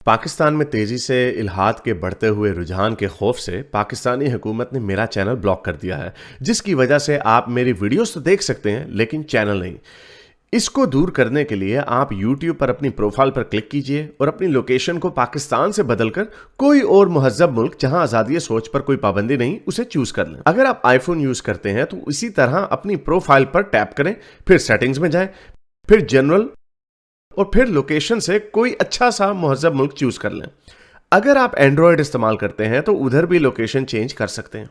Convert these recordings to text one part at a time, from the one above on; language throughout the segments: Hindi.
पाकिस्तान में तेजी से इल्हाद के बढ़ते हुए रुझान के खौफ से पाकिस्तानी हुकूमत ने मेरा चैनल ब्लॉक कर दिया है, जिसकी वजह से आप मेरी वीडियोस तो देख सकते हैं लेकिन चैनल नहीं। इसको दूर करने के लिए आप YouTube पर अपनी प्रोफाइल पर क्लिक कीजिए और अपनी लोकेशन को पाकिस्तान से बदलकर कोई और महज़्ज़ब मुल्क जहां आज़ादी सोच पर कोई पाबंदी नहीं उसे चूज कर लें। अगर आप आईफोन यूज करते हैं तो इसी तरह अपनी प्रोफाइल पर टैप करें, फिर सेटिंग्स में जाएं, फिर जनरल और फिर लोकेशन से कोई अच्छा सा महज़्ज़ब मुल्क चूज कर लें। अगर आप एंड्रॉयड इस्तेमाल करते हैं तो उधर भी लोकेशन चेंज कर सकते हैं।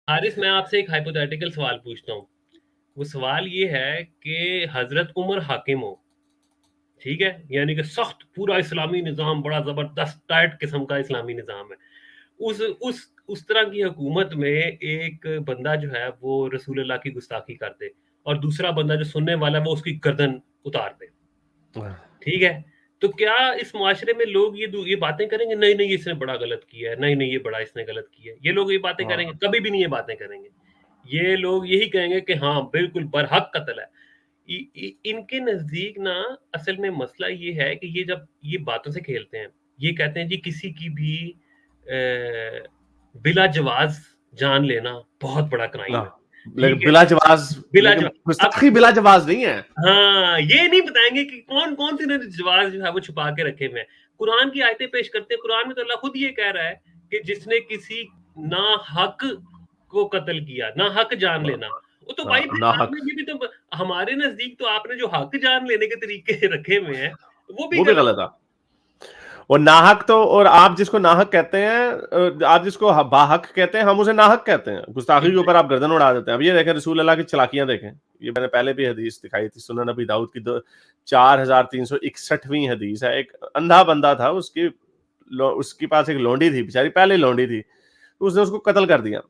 हारिस, मैं आपसे एक हाइपोथेटिकल सवाल पूछता हूँ। वो सवाल ये है कि हजरत उमर हाकिम हो, ठीक है, यानी कि सख्त पूरा इस्लामी निज़ाम, बड़ा जबरदस्त टाइट किस्म का इस्लामी निज़ाम है। उस तरह की हुकूमत में एक बंदा जो है वो रसूल अल्लाह की गुस्ताखी कर दे और दूसरा बंदा जो सुनने वाला है वो उसकी गर्दन उतार दे, ठीक है। तो क्या इस मुआशरे में लोग ये बातें करेंगे, नहीं नहीं इसने बड़ा गलत किया है, नहीं नहीं ये बड़ा इसने गलत किया है? ये लोग ये बातें करेंगे? कभी भी नहीं ये बातें करेंगे। ये लोग यही कहेंगे कि हाँ बिल्कुल बरहक कत्ल है। इनके नजदीक ना असल में मसला ये है कि ये जब ये बातों से खेलते हैं, ये कहते हैं जी किसी की भी बिला जवाज जान लेना बहुत बड़ा क्राइम है, लेकिन ठीक है। बिला जवाज, बिला लेकिन जवाज, अब गुस्ताखी बिला जवाज नहीं है। हाँ, ये नहीं बताएंगे कि कौन कौन सी जवाज जो है वो छुपा के रखे हुए हैं। कुरान की आयतें पेश करते हैं। कुरान में तो अल्लाह खुद ये कह रहा है कि जिसने किसी ना हक को कत्ल किया, ना हक जान लेना, वो तो भाई फिर ना हक, आपने ये भी तो हमारे नजदीक तो आपने जो हक जान लेने के तरीके रखे हुए हैं वो भी वो भी गलत। गलत है। और नाहक तो, और आप जिसको नाहक कहते हैं, आप जिसको बाहक कहते हैं, हम उसे नाहक कहते हैं। गुस्ताखी के ऊपर आप गर्दन उड़ा देते हैं। अब ये देखें रसूल अल्लाह की चलाकियां देखें। ये मैंने पहले भी हदीस दिखाई थी, सुनन नबी दाऊद की 4361वीं हदीस है। एक अंधा बंदा था, उसके पास एक लौंडी थी, बेचारी पहले लौंडी थी, तो उसने उसको कत्ल कर दिया।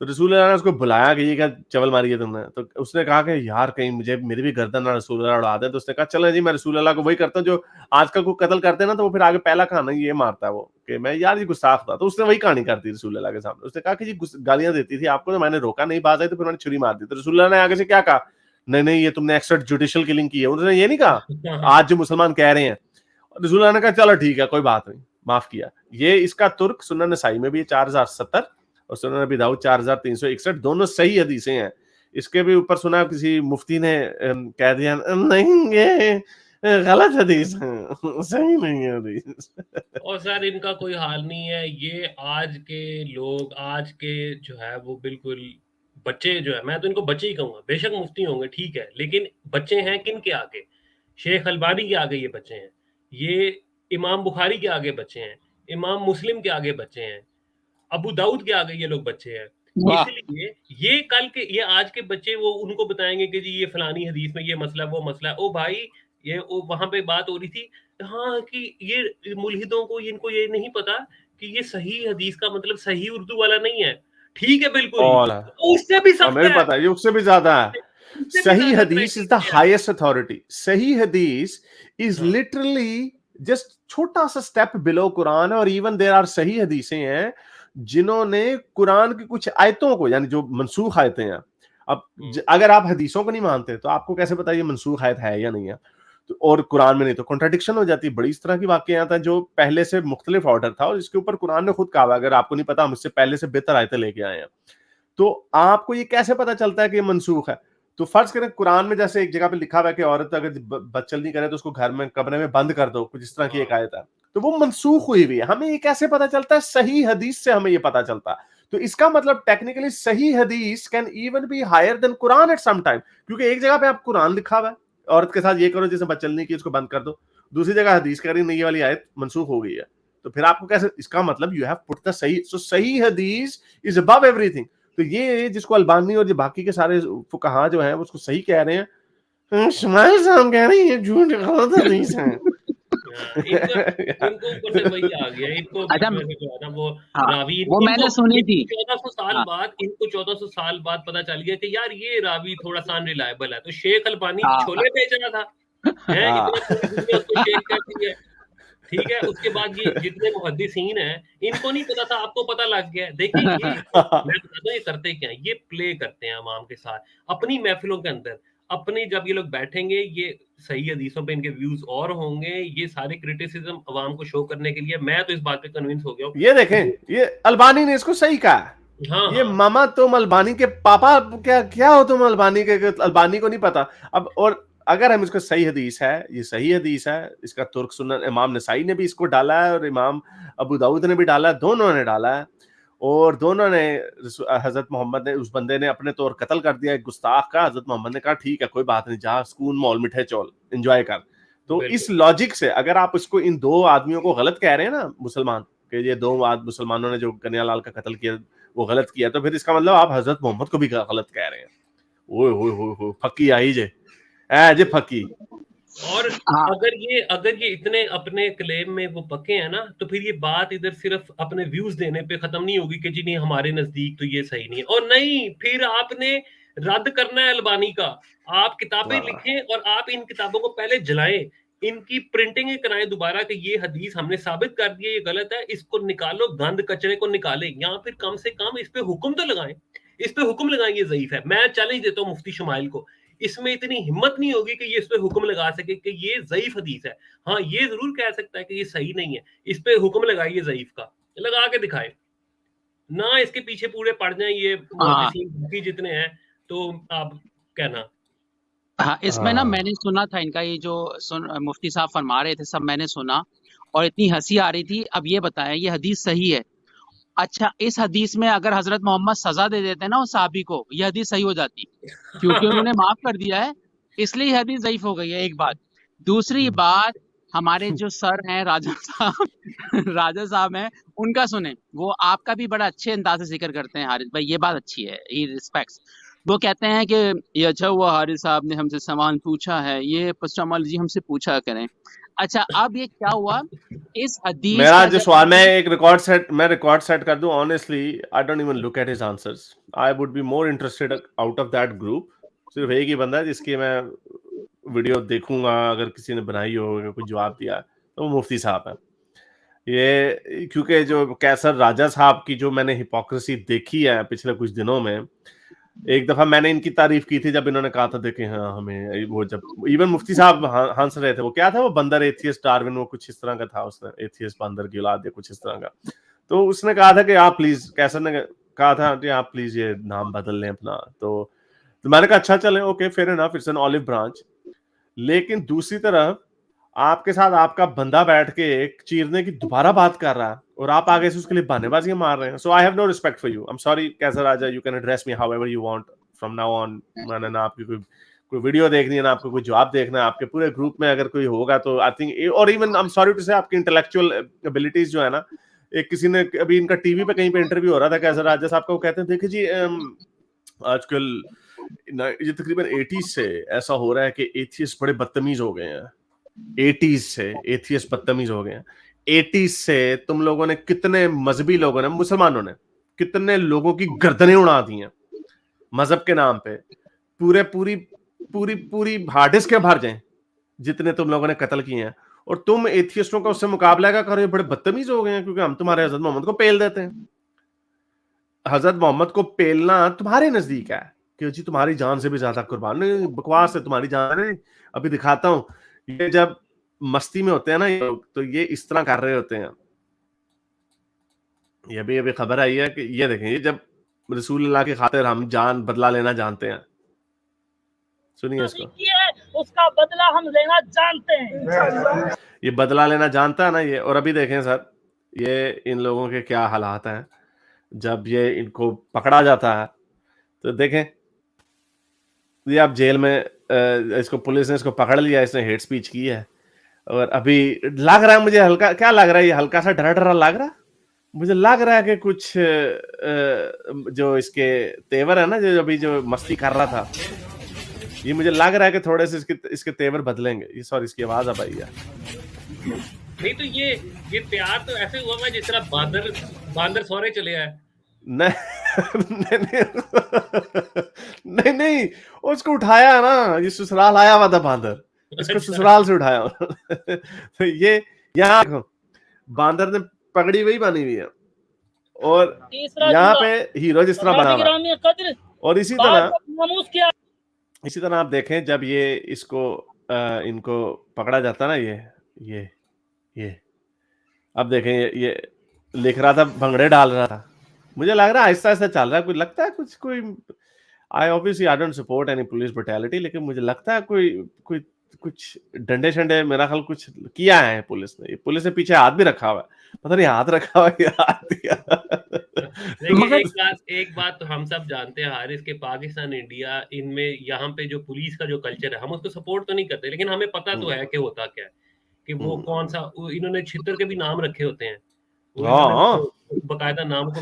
तो रसूल अल्लाह ने उसको बुलाया कि ये क्या चवल मारी है तुमने? तो उसने कहा कि यार कहीं मुझे मेरी भी गर्दन ना रसूल अल्लाह उड़ा दे। तो उसने कहा चलो जी, मैं रसूल अल्लाह को वही करता हूँ जो आजकल को कत्ल करते हैं ना, तो वो फिर आगे पहला खाना ये मारता है वो, कि मैं यार ये गुस्ताख था। तो उसने वही कहानी कर दी रसूल अल्लाह के सामने। उसने कहा कि जी गालियां देती थी आपको, तो मैंने रोका नहीं, बाज आई तो फिर मैंने छुरी मार दी। तो रसूल अल्लाह ने आगे से क्या कहा? नहीं नहीं, ये तुमने एक्स्ट्रा जुडिशियल किलिंग की है। उन्होंने ये नहीं कहा आज जो मुसलमान कह रहे हैं। रसूल अल्लाह ने कहा चलो ठीक है, कोई बात नहीं, माफ किया। ये इसका तुर्क सुनन नसाई में भी 4070 और सुनन नबी दाऊद 4361 दोनों सही हदीसें हैं। इसके भी ऊपर सुना किसी मुफ्ती ने कह दिया नहीं ये गलत हदीस है, सही नहीं है हदीस। और सर इनका कोई हाल नहीं है। ये आज के लोग, आज के जो है वो बिल्कुल बच्चे जो है, मैं तो इनको बच्चे ही कहूंगा। बेशक मुफ्ती होंगे ठीक है, लेकिन बच्चे हैं किन के आगे? शेख अलबानी के आगे ये बच्चे हैं, ये इमाम बुखारी के आगे बच्चे हैं, इमाम मुस्लिम के आगे बच्चे हैं, अबू दाऊद के आगे ये लोग बच्चे हैं। वाह। इसलिए ये आज के बच्चे वो उनको बताएंगे कि जी ये फलानी हदीस में ये मसला वो मसला है। ओ भाई, ये वहां पे बात हो रही थी हाँ कि ये मुल्हिदों को इनको ये नहीं पता कि ये सही हदीस का मतलब सही उर्दू वाला नहीं है। ठीक है बिल्कुल, और उससे भी सख्त हमें है, पता है ये उससे भी ज्यादा है। उससे भी सही ज्यादा हदीस इज द क्राइटेरिया है। Highest authority. सही हदीस इज हाँ, लिटरली जस्ट छोटा सा स्टेप बिलो कुरान। और इवन देयर आर सही हदीसें हैं जिन्होंने कुरान की कुछ आयतों को, यानी जो मनसूख आयतें हैं, अब अगर आप हदीसों को नहीं मानते तो आपको कैसे पता ये मनसूख आयत है या नहीं है? तो और कुरान में नहीं तो कॉन्ट्रडिक्शन हो जाती है। बड़ी इस तरह की वाकयात हैं जो पहले से मुख्तलिफ ऑर्डर था और इसके ऊपर कुरान ने खुद कहा, अगर आपको नहीं पता हम इससे पहले से बेहतर आयतें लेके आए हैं। तो आपको ये कैसे पता चलता है कि ये मनसूख है? तो फर्ज करें कुरान में जैसे एक जगह पे लिखा हुआ है कि औरत अगर बदचलनी करे तो उसको घर में कमरे में बंद कर दो, कुछ इस तरह की एक आयत है, तो वो मनसूख हुई हुई है। हमें ये कैसे पता चलता है? सही हदीस से हमें ये पता चलता है। तो इसका मतलब टेक्निकली सही हदीस can even be higher than Quran at some time, क्योंकि एक जगह पे आप कुरान लिखा हुआ है औरत के साथ ये करो जैसे बदचलनी की, उसको बंद कर दो, दूसरी जगह हदीस कह रही नहीं ये वाली आयत मनसूख हो गई है। तो फिर आपको कैसे, इसका मतलब यू हैव पुट द सही, सो सही हदीस इज अबव एवरीथिंग। तो ये जिसको अल्बानी और जो बाकी के सारे फुकहा जो हैं उसको सही कह रहे हैं, शुमाइल साहब कह रहे हैं ये झूठ गलत हदीस है। इनको इनको ऊपर से वही आ गया। इनको अच्छा। बीच में से जो है ना वो हाँ, रावी, वो मैंने सुनी थी। 1400 साल बाद पता चल गया कि यार ये रावी थोड़ा सा अनरिलायबल है। तो शेख अल्बानी हाँ। छोले बेच रहा था, है हाँ। इतना पूरी दुनिया उसको शेख कहती है, ठीक है, उसके बाद ये जितने मुहद्दिसीन हैं, इनको नहीं पता था, आपको पता लग गया। देखिए ये मैं बता दूं ये करते क्या है, ये प्ले करते हैं अवाम के साथ अपनी महफिलों के अंदर। अपनी जब ये लोग बैठेंगे, ये सही हदीसों पे इनके व्यूज और होंगे, ये सारे क्रिटिसिज्म अवाम को शो करने के लिए। मैं तो इस बात पे कन्विंस हो गया हूँ। ये देखें, ये अलबानी ने इसको सही कहा। हाँ ये हाँ मामा तुम अलबानी के पापा क्या क्या हो तुम अलबानी के, अलबानी को नहीं पता। अब और अगर हम इसको सही हदीस है, ये सही हदीस है, इसका तुर्क सुन्नत इमाम नसाई ने भी इसको डाला है और इमाम अबू दाऊद ने भी डाला है, दोनों ने डाला है। और दोनों ने हजरत मोहम्मद ने, उस बंदे ने अपने तौर कत्ल कर दिया एक गुस्ताख का। हजरत मोहम्मद ने कहा ठीक है कोई बात नहीं, जा सुकून मौल मिठे चौल एंजॉय कर। तो इस बिल्कुल लॉजिक से अगर आप इसको इन दो आदमियों को गलत कह रहे हैं ना मुसलमान, कि ये दो मुसलमानों ने जो कन्हैयालाल का कत्ल किया वो गलत किया, तो फिर इसका मतलब आप हजरत मोहम्मद को भी गलत कह रहे हैं। ओए होए होए होए, फकी आई जे जे फकी। और हाँ अगर ये इतने अपने क्लेम में वो पक्के हैं ना, तो फिर ये बात इधर सिर्फ अपने व्यूज देने पे खत्म नहीं होगी कि जी नहीं हमारे नजदीक तो ये सही नहीं है। और नहीं, फिर आपने रद्द करना है अलबानी का। आप किताबें हाँ लिखें और आप इन किताबों को पहले जलाएं, इनकी प्रिंटिंग कराएं दोबारा कि ये हदीस हमने साबित कर दी है, ये गलत है, इसको निकालो, गंद कचरे को निकालें, या फिर कम से कम इस पे हुक्म तो लगाएं। इस पे हुक्म लगाएं ये ज़ईफ है। मैं चैलेंज देता हूँ मुफ्ती शुमाइल को, इसमें इतनी हिम्मत नहीं होगी कि ये इस पे हुक्म लगा सके कि ये ज़ईफ हदीस है। हाँ, ये जरूर कह सकता है कि ये सही नहीं है, इस पे हुक्म लगाइए ज़ईफ का, लगा के दिखाए ना। इसके पीछे पूरे पड़ जाए ये हाँ मुहद्दिसीन बाकी जितने हैं, तो आप कहना। हाँ, इसमें ना हाँ मैंने सुना था इनका ये जो मुफ्ती साहब फरमा रहे थे, सब मैंने सुना और इतनी हंसी आ रही थी। अब ये बताएं ये हदीस सही है। अच्छा, इस हदीस में अगर हजरत मोहम्मद सजा दे देते ना उस साहबी को, ये हदीस सही हो जाती, क्योंकि उन्होंने माफ कर दिया है, इसलिए ये हदीस ज़ईफ हो गई है। एक बात। दूसरी बात, हमारे जो सर हैं राजा साहब राजा साहब हैं, उनका सुने। वो आपका भी बड़ा अच्छे अंदाज से जिक्र करते हैं हारिस भाई, ये बात अच्छी है, ही रिस्पेक्ट्स। वो कहते हैं कि ये अच्छा हुआ हारिस साहब ने हमसे सवाल पूछा है, ये पस्टमाल जी हमसे पूछा करें। अच्छा, अब ये क्या हुआ इस हदीस मेरा का जो जब सवाल, मैं एक रिकॉर्ड सेट कर दूं, honestly I don't even look at his answers. I would be more interested out of that group. सिर्फ एक ही बंदा है जिसकी मैं वीडियो देखूंगा, अगर किसी ने बनाई हो, अगर कोई जवाब दिया, तो वो मुफ्ती साहब है। ये क्योंकि जो कैसर राजा साहब की जो मैंने हिपोक्रेसी देखी है पिछले कुछ दिनों में, एक दफा मैंने इनकी तारीफ की थी जब इन्होंने कहा था देखें हाँ हमें वो, जब इवन मुफ्ती साहब हंस रहे थे, वो क्या था वो बंदर एथियस्ट डार्विन, वो कुछ इस तरह का था, उसने एथियस्ट बंदर की औलाद या कुछ इस तरह का। तो उसने कहा था कि आप प्लीज, कैसर ने कहा था कि आप प्लीज ये नाम बदल लें अपना। तो मैंने कहा अच्छा चले, okay fair enough, it's an olive branch. लेकिन दूसरी तरफ आपके साथ आपका बंदा बैठ के एक चीरने की दोबारा बात कर रहा है और आप आगे से उसके लिए बहानेबाजी मार रहे हैं। So I have no respect for you, I am sorry Kaiser Raja, you can address me however you want from now on. मैंने ना आपकी कोई वीडियो देखनी है ना आपको कोई जवाब देखना है। आपके पूरे ग्रुप में अगर कोई होगा तो आई थिंक, और even I am sorry to say, आपकी इंटेलेक्चुअल एबिलिटीज जो है ना, एक किसी ने अभी इनका टीवी पे कहीं पे इंटरव्यू हो रहा था कैसर राजा साहब का, वो कहते हैं देखिए जी आजकल ये तकरीबन 80s से ऐसा हो रहा है कि एथियस्ट बड़े बदतमीज हो गए हैं। 80s से एथियस्ट बदतमीज हो गए हैं। 80s से तुम लोगों ने, कितने मजहबी लोगों ने, मुसलमानों ने कितने लोगों की गर्दनें उड़ा दी हैं मजहब के नाम पे। पूरी पूरी हार्ड डिस्क के भर जाएं जितने तुम लोगों ने कत्ल किए हैं, और तुम एथियस्टों का उससे मुकाबला क्या कर रहे हो? बड़े बदतमीज हो गए हैं क्योंकि हम तुम्हारे हजरत मोहम्मद को पेल देते हैं। हजरत मोहम्मद को पेलना तुम्हारे नजदीक है कि जी तुम्हारी जान से भी ज्यादा कुर्बान। नहीं, बकवास है, तुम्हारी जान नहीं। अभी दिखाता हूं, ये जब मस्ती में होते हैं ना ये लोग, तो ये इस तरह कर रहे होते हैं। ये भी अभी खबर आई है कि ये देखें, ये जब रसूलुल्लाह की खातिर हम जान बदला लेना जानते हैं, सुनिए इसको। उसका बदला हम लेना जानते हैं। ये बदला लेना जानता है ना ये। और अभी देखें सर, ये इन लोगों के क्या हालात हैं जब ये इनको पकड़ा जाता है। तो देखें, ये आप जेल में, इसको पुलिस ने इसको पकड़ लिया, इसने हेट स्पीच की है। और अभी लग रहा है मुझे, हल्का क्या लग रहा है, ये हल्का सा डरा डरा लग रहा है मुझे। लग रहा है कि कुछ जो इसके तेवर है ना, जो अभी जो मस्ती कर रहा था, ये मुझे लग रहा है कि थोड़े से इसके तेवर बदलेंगे। ये सॉरी, इसकी आवाज अब आई है। नहीं तो ये प्यार तो ऐसे हुआ है जिस तरह बांदर सौरे चले आए। नहीं, उसको उठाया ना, ये ससुराल आया हुआ था बांदर, इसको ससुराल से उठाया। तो यहाँ देखो बांदर ने पगड़ी वही बनी हुई है और तीसरा यहाँ जुमला, पे हीरो जिस तरह बना हुआ है। गिरामी कद्र और इसी तरह आप देखें जब ये इसको इनको पकड़ा जाता ना ये अब देखें ये लिख रहा था, भंगड़े डाल रहा था। मुझे लग रहा है आहिस्ता आहिस्ता चल रहा है, कुछ लगता है कोई I obviously I don't support any police brutality, लेकिन मुझे लगता है कोई कुछ डंडे शंडे मेरा ख्याल कुछ किया है पुलिस ने। पुलिस ने पीछे हाथ भी रखा हुआ है, पता नहीं हाथ रखा हुआ है हाथ दिया। लेकिन एक बात तो हम सब जानते हैं हारिस के पाकिस्तान इंडिया इनमें यहाँ पे जो पुलिस का जो कल्चर है हम उसको सपोर्ट तो नहीं करते, लेकिन हमें पता तो है कि होता क्या है कि वो कौन सा इन्होंने छितर के भी नाम रखे होते हैं, बकायदा नाम को।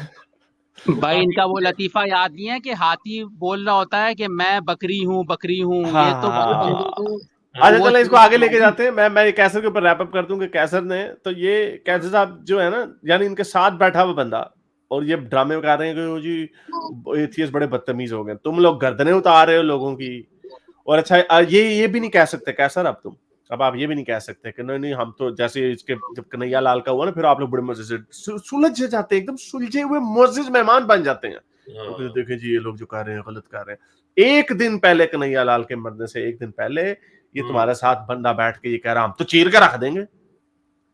भाई इनका वो लतीफा याद नहीं है कि हाथी बोल रहा होता है कि मैं बकरी हूँ ये तो अच्छा चलो इसको आगे लेके जाते हैं। मैं कैसर के ऊपर रैप अप कर दूं कि कैसर ने तो ये कैसर साहब जो है ना, यानी इनके साथ बैठा हुआ बंदा और ये ड्रामे में कह रहे हैं कि वो जी एथियस्ट बड़े बदतमीज हो गए, तुम लोग गर्दनें उतार रहे हो लोगों की। और अच्छा ये भी नहीं कह सकते कैसर अब आप ये भी नहीं कह सकते कि नहीं हम तो जैसे इसके जब कन्हैया लाल का हुआ ना, फिर आप लोग बड़े मजे से सुलझ जाते हैं, एकदम सुलझे हुए मुअज़्ज़िज़ मेहमान बन जाते हैं। तो देखें जी ये लोग जो कर रहे हैं गलत कर रहे हैं। एक दिन पहले कन्हैया लाल के मरने से एक दिन पहले ये तुम्हारे साथ बंदा बैठ के ये कह रहा हम तो चीर के रख देंगे,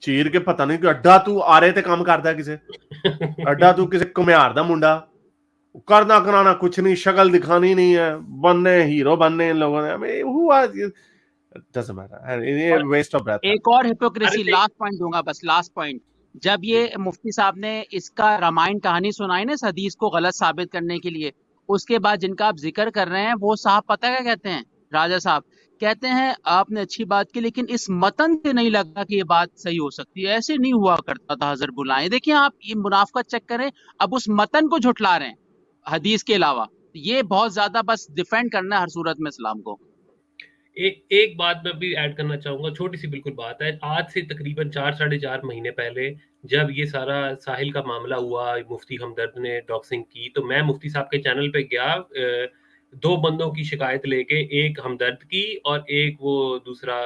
चीर के पता नहीं कि अड्डा तू आ रहे थे काम करता है किसे अड्डा तू किसे कुम्हार दा मुंडा करना कराना कुछ नहीं, शक्ल दिखानी नहीं है, बनने हीरो बनने इन लोगों ने। हमें हुआ doesn't matter, waste of breath। एक और हिपोक्रेसी लास्ट पॉइंट दूंगा, बस लास्ट पॉइंट। जब ये मुफ्ती साहब ने इसका रामायण कहानी सुनाई ना इस हदीस को गलत साबित करने के लिए, उसके बाद जिनका आप जिक्र कर रहे हैं वो साहब पता क्या कहते हैं, राजा साहब कहते हैं आपने अच्छी बात की लेकिन इस मतन से नहीं लगा कि ये बात सही हो सकती है, ऐसे नहीं हुआ करता था हजरत बुलाएं। देखिए आप ये मुनाफकत चेक करें, अब उस मतन को झुठला रहे हैं हदीस के अलावा। ये बहुत ज्यादा बस डिफेंड करना है हर सूरत में इस्लाम को। एक बात मैं भी ऐड करना चाहूंगा, छोटी सी बिल्कुल बात है। आज से तकरीबन 4-4.5 महीने पहले जब ये सारा साहिल का मामला हुआ, मुफ्ती हमदर्द ने डॉक्सिंग की, तो मैं मुफ्ती साहब के चैनल पे गया 2 बंदों की शिकायत लेके, एक हमदर्द की और एक वो दूसरा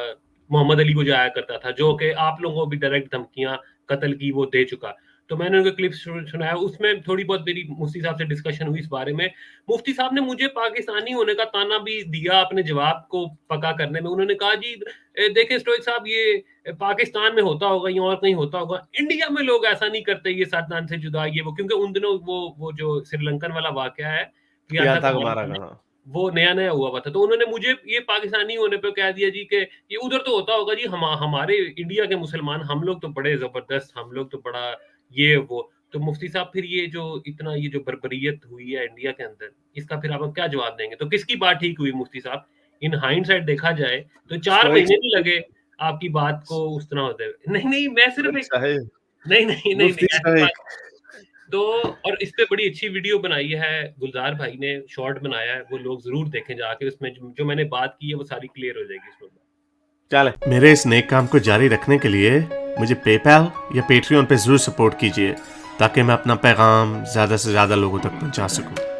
मोहम्मद अली को जो आया करता था, जो कि आप लोगों को भी डायरेक्ट धमकियां कत्ल की वो दे चुका। तो मैंने उनके क्लिप्स सुनाया, उसमें थोड़ी बहुत मेरी मुफ्ती साहब से डिस्कशन हुई इस बारे में। मुफ्ती साहब ने मुझे पाकिस्तानी होने का ताना भी दिया अपने जवाब को पक्का करने में। उन्होंने कहा जी देखिए स्टोइक साहब ये पाकिस्तान में होता होगा या और कहीं होता होगा, इंडिया में लोग ऐसा नहीं करते, ये साधनान से जुदा ये वो, क्योंकि उन दिनों वो जो श्रीलंकन वाला वाकया है वो नया हुआ था। तो उन्होंने मुझे ये पाकिस्तानी होने पे कह दिया जी कि ये उधर तो होता होगा जी, हमारे इंडिया के मुसलमान हम लोग तो बड़े जबरदस्त, हम लोग तो बड़ा ये वो। तो मुफ्ती साहब फिर ये जो इतना ये जो बर्बरियत हुई है इंडिया के अंदर, इसका फिर आप क्या जवाब देंगे? तो किसकी बात ठीक हुई मुफ्ती साहब? इन हाइंडसाइट देखा जाए तो 4 महीने नहीं लगे आपकी बात को उस तरह होते हुए। नहीं मैं सिर्फ नहीं तो और इस पे बड़ी अच्छी वीडियो बनाई है गुलजार भाई ने, शॉर्ट बनाया है, वो लोग जरूर देखें जाके, उसमें जो मैंने बात की है वो सारी क्लियर हो जाएगी इसमें। चले, मेरे इस नेक काम को जारी रखने के लिए मुझे पेपैल या पेट्रियन पे जरूर सपोर्ट कीजिए ताकि मैं अपना पैगाम ज्यादा से ज्यादा लोगों तक पहुंचा सकूं।